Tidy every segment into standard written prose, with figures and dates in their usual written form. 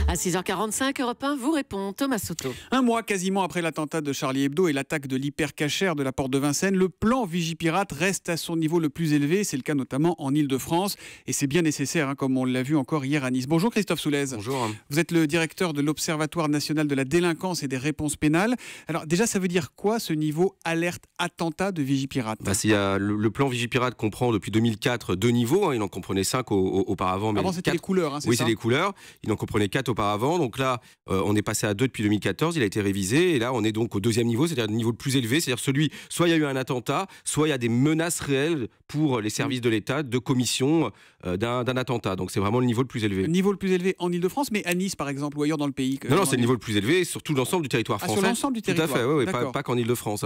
À 6h45, Europe 1 vous répond Thomas Soto. Un mois quasiment après l'attentat de Charlie Hebdo et l'attaque de l'hypercachère de la Porte de Vincennes, le plan Vigipirate reste à son niveau le plus élevé. C'est le cas notamment en Ile-de-France. Et c'est bien nécessaire, comme on l'a vu encore hier à Nice. Bonjour Christophe Soulez. Bonjour. Vous êtes le directeur de l'Observatoire national de la délinquance et des réponses pénales. Alors déjà, ça veut dire quoi ce niveau alerte attentat de Vigipirate? Le plan Vigipirate comprend depuis 2004 2 niveaux. Il en comprenait 5 auparavant. Mais avant, c'était 4... les couleurs, c'est oui, ça? c'est les couleurs. Il en comprenait 4 auparavant. Donc là, on est passé à 2 depuis 2014. Il a été révisé. Et là, on est donc au 2e niveau, c'est-à-dire le niveau le plus élevé. C'est-à-dire celui, soit il y a eu un attentat, soit il y a des menaces réelles pour les services de l'État de commission d'un attentat. Donc c'est vraiment le niveau le plus élevé. Le niveau le plus élevé en Ile-de-France, mais à Nice, par exemple, ou ailleurs dans le pays? Non, c'est le niveau le plus élevé sur tout l'ensemble du territoire français. Sur l'ensemble du territoire? Tout à fait, pas qu'en Ile-de-France.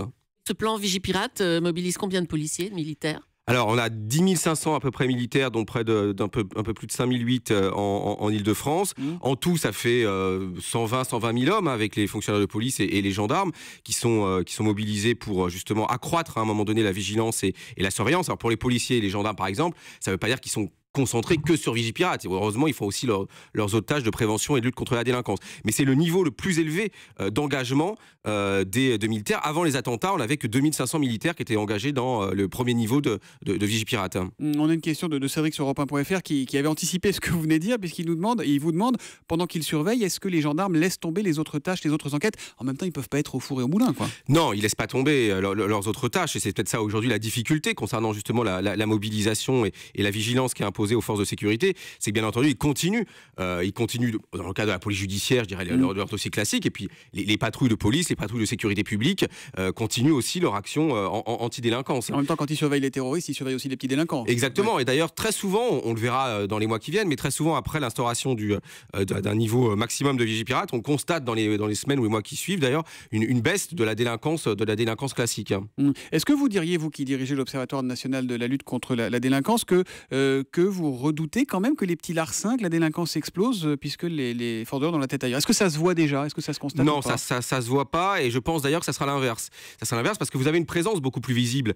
Ce plan Vigipirate mobilise combien de policiers, de militaires? Alors, on a 10 500 à peu près militaires, dont près d'un peu plus de 5 008 en Ile-de-France. En tout, ça fait 120 000 hommes avec les fonctionnaires de police et les gendarmes qui sont mobilisés pour justement accroître à un moment donné la vigilance et la surveillance. Alors, pour les policiers et les gendarmes, par exemple, ça ne veut pas dire qu'ils sont concentrés que sur Vigipirate. Heureusement, ils font aussi leurs autres tâches de prévention et de lutte contre la délinquance. Mais c'est le niveau le plus élevé d'engagement des militaires. Avant les attentats, on n'avait que 2500 militaires qui étaient engagés dans le premier niveau de Vigipirate. On a une question de Cédric sur Europe1.fr qui avait anticipé ce que vous venez de dire, puisqu'il vous demande, pendant qu'il surveille, est-ce que les gendarmes laissent tomber les autres tâches, les autres enquêtes? En même temps, ils ne peuvent pas être au four et au moulin, quoi. Non, ils ne laissent pas tomber leurs autres tâches. Et c'est peut-être ça aujourd'hui la difficulté concernant justement la mobilisation et la vigilance qui est imposée aux forces de sécurité, c'est que bien entendu ils continuent dans le cadre de la police judiciaire, je dirais leur dossier classique, et puis les patrouilles de police, les patrouilles de sécurité publique continuent aussi leur action anti-délinquance. En même temps, quand ils surveillent les terroristes, ils surveillent aussi les petits délinquants. Exactement, ouais. Et d'ailleurs très souvent, on le verra dans les mois qui viennent, mais très souvent après l'instauration d'un niveau maximum de Vigipirate, on constate dans les semaines ou les mois qui suivent d'ailleurs une baisse de la délinquance classique. Est-ce que vous diriez, vous qui dirigez l'Observatoire national de la lutte contre la délinquance, que vous redoutez quand même que les petits larcins, que la délinquance explose, puisque les forces de l'ordre ont la tête ailleurs? Est-ce que ça se voit déjà? Est-ce que ça se constate? Non, ça se voit pas, et je pense d'ailleurs que ça sera l'inverse. Ça sera l'inverse parce que vous avez une présence beaucoup plus visible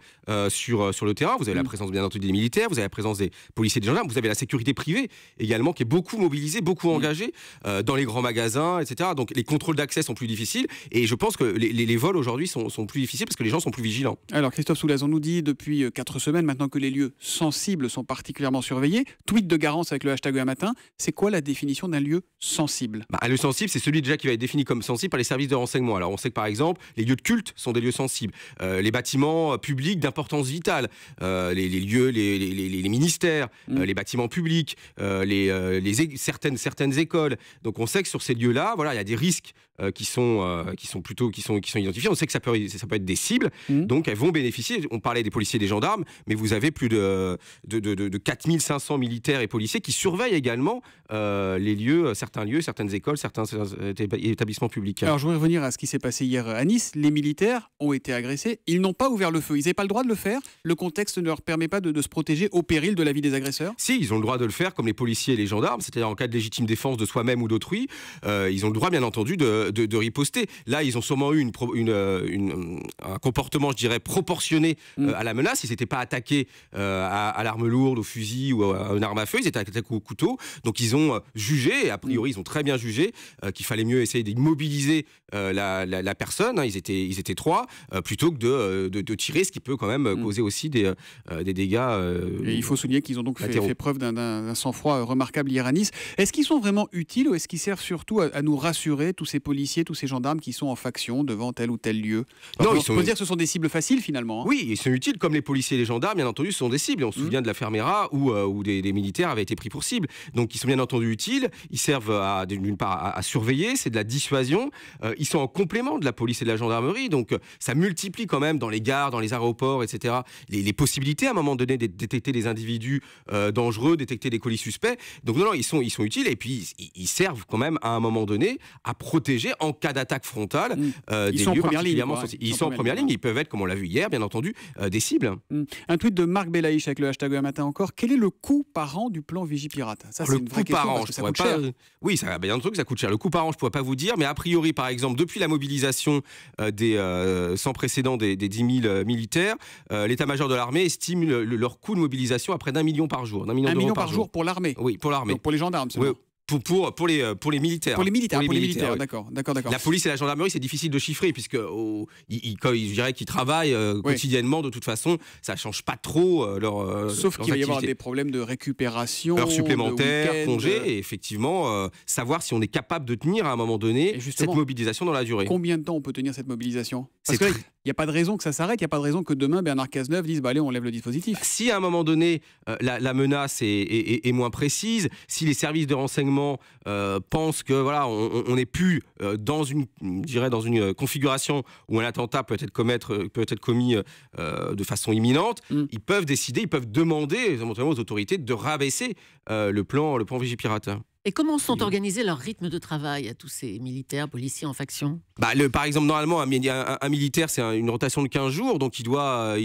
sur le terrain. Vous avez la présence bien entendu des militaires, vous avez la présence des policiers et des gendarmes, vous avez la sécurité privée également qui est beaucoup mobilisée, beaucoup engagée dans les grands magasins, etc. Donc les contrôles d'accès sont plus difficiles, et je pense que les vols aujourd'hui sont plus difficiles parce que les gens sont plus vigilants. Alors Christophe Soulez, on nous dit depuis 4 semaines maintenant que les lieux sensibles sont particulièrement surveillés. Tweet de Garance avec le hashtag un matin. C'est quoi la définition d'un lieu sensible? Un lieu sensible, c'est celui déjà qui va être défini comme sensible par les services de renseignement. Alors on sait que par exemple, les lieux de culte sont des lieux sensibles. Les bâtiments publics d'importance vitale, les lieux, les ministères, les bâtiments publics, certaines écoles. Donc on sait que sur ces lieux-là, voilà, il y a des risques qui sont identifiés. On sait que ça peut être des cibles, donc elles vont bénéficier. On parlait des policiers et des gendarmes, mais vous avez plus de 4500 militaires et policiers qui surveillent également certains lieux, certaines écoles, certains établissements publics. Alors je voudrais revenir à ce qui s'est passé hier à Nice. Les militaires ont été agressés. Ils n'ont pas ouvert le feu. Ils n'avaient pas le droit de le faire. Le contexte ne leur permet pas de se protéger au péril de la vie des agresseurs. Si, ils ont le droit de le faire comme les policiers et les gendarmes, c'est-à-dire en cas de légitime défense de soi-même ou d'autrui. Ils ont le droit bien entendu de riposter. Là, ils ont sûrement eu un comportement, je dirais, proportionné à la menace. Ils n'étaient pas attaqués à l'arme lourde, au fusil ou à une arme à feu. Ils étaient attaqués au couteau. Donc ils ont jugé, et a priori ils ont très bien jugé, qu'il fallait mieux essayer d'immobiliser la personne. Ils étaient 3, plutôt que de tirer, ce qui peut quand même causer aussi des dégâts. Et il faut souligner qu'ils ont donc fait preuve d'un sang-froid remarquable hier à Nice. Est-ce qu'ils sont vraiment utiles, ou est-ce qu'ils servent surtout à nous rassurer, tous ces policiers, tous ces gendarmes qui sont en faction devant tel ou tel lieu? Non, on peut dire que ce sont des cibles faciles finalement. Oui, ils sont utiles comme les policiers et les gendarmes, bien entendu, ce sont des cibles. On se souvient de la Fermera où des militaires avaient été pris pour cible. Donc ils sont bien entendu utiles, ils servent d'une part à surveiller, c'est de la dissuasion, ils sont en complément de la police et de la gendarmerie, donc ça multiplie quand même dans les gares, dans les aéroports, etc. les possibilités à un moment donné de détecter des individus dangereux, détecter des colis suspects. Donc non, ils sont utiles, et puis ils servent quand même à un moment donné à protéger en cas d'attaque frontale des lieux particulièrement sensibles. Ils sont en première ligne, ils peuvent être, comme on l'a vu hier, bien entendu, des cibles. Un tweet de Marc Belaïch avec le hashtag un matin encore. Quel est le coût par an du plan Vigipirate? Ça, c'est une vraie question, parce que ça coûte cher. Oui, il y a un truc, ça coûte cher. Le coût par an, je ne pourrais pas vous dire, mais a priori, par exemple, depuis la mobilisation sans précédent des 10 000 militaires, l'état-major de l'armée estime leur coût de mobilisation à près d'1 million par jour. 1 million par jour pour l'armée? Oui, pour l'armée. Donc pour les gendarmes, seulement. Oui. Pour les militaires. Pour les militaires, oui. d'accord. La police et la gendarmerie, c'est difficile de chiffrer, puisque je dirais qu'ils travaillent quotidiennement, de toute façon, ça ne change pas trop leur Sauf qu'il va y avoir des problèmes de récupération, heures supplémentaires, congés, et effectivement, savoir si on est capable de tenir à un moment donné cette mobilisation dans la durée. Combien de temps on peut tenir cette mobilisation? Parce qu'il n'y a pas de raison que ça s'arrête, il n'y a pas de raison que demain Bernard Cazeneuve dise allez, on lève le dispositif. Si à un moment donné, la menace est moins précise, si les services de renseignement pensent que voilà, on n'est plus dans une configuration où un attentat peut être commis de façon imminente, ils peuvent décider, ils peuvent demander éventuellement aux autorités de rabaisser le plan Vigipirate. Et comment sont organisés leurs rythmes de travail à tous ces militaires, policiers en faction? Par exemple, normalement, un militaire, c'est une rotation de 15 jours, donc il doit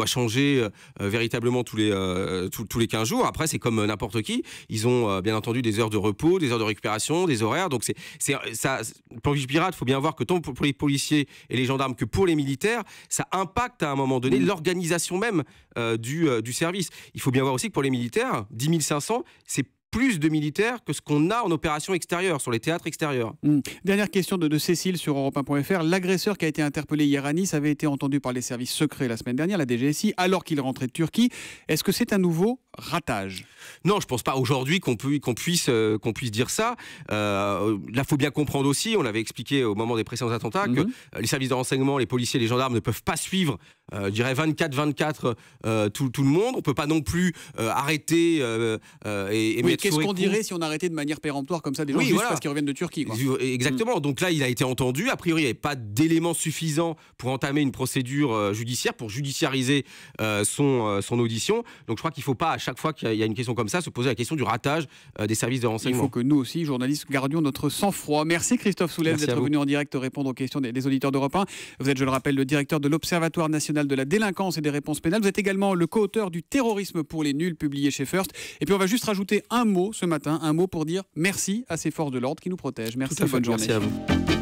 changer véritablement tous les 15 jours. Après, c'est comme n'importe qui. Ils ont bien entendu des heures de repos, des heures de récupération, des horaires. Donc, le plan Vigipirate, il faut bien voir que tant pour les policiers et les gendarmes que pour les militaires, ça impacte à un moment donné l'organisation même du service. Il faut bien voir aussi que pour les militaires, 10 500, c'est plus de militaires que ce qu'on a en opération extérieure, sur les théâtres extérieurs. Dernière question de Cécile sur Europe1.fr. L'agresseur qui a été interpellé hier à Nice avait été entendu par les services secrets la semaine dernière, la DGSI, alors qu'il rentrait de Turquie. Est-ce que c'est un nouveau ratage? Non, je ne pense pas aujourd'hui qu'on puisse dire ça. Là, il faut bien comprendre aussi, on l'avait expliqué au moment des précédents attentats, que les services de renseignement, les policiers, les gendarmes ne peuvent pas suivre, je dirais 24-24 tout le monde. On ne peut pas non plus arrêter et mettre qu'est-ce qu'on dirait si on arrêtait de manière péremptoire comme ça des gens juste parce qu'ils reviennent de Turquie, quoi. Exactement. Donc là, il a été entendu. A priori, il n'y avait pas d'éléments suffisants pour entamer une procédure judiciaire, pour judiciariser son audition. Donc je crois qu'il ne faut pas, à chaque fois qu'il y a une question comme ça, se poser la question du ratage des services de renseignement. Il faut que nous aussi, journalistes, gardions notre sang-froid. Merci Christophe Soulez d'être venu en direct répondre aux questions des auditeurs d'Europe 1. Vous êtes, je le rappelle, le directeur de l'Observatoire national de la délinquance et des réponses pénales. Vous êtes également le co-auteur du Terrorisme pour les nuls, publié chez First. Et puis on va juste rajouter un mot ce matin, un mot pour dire merci à ces forces de l'ordre qui nous protègent. Merci, bonne journée. Merci à vous.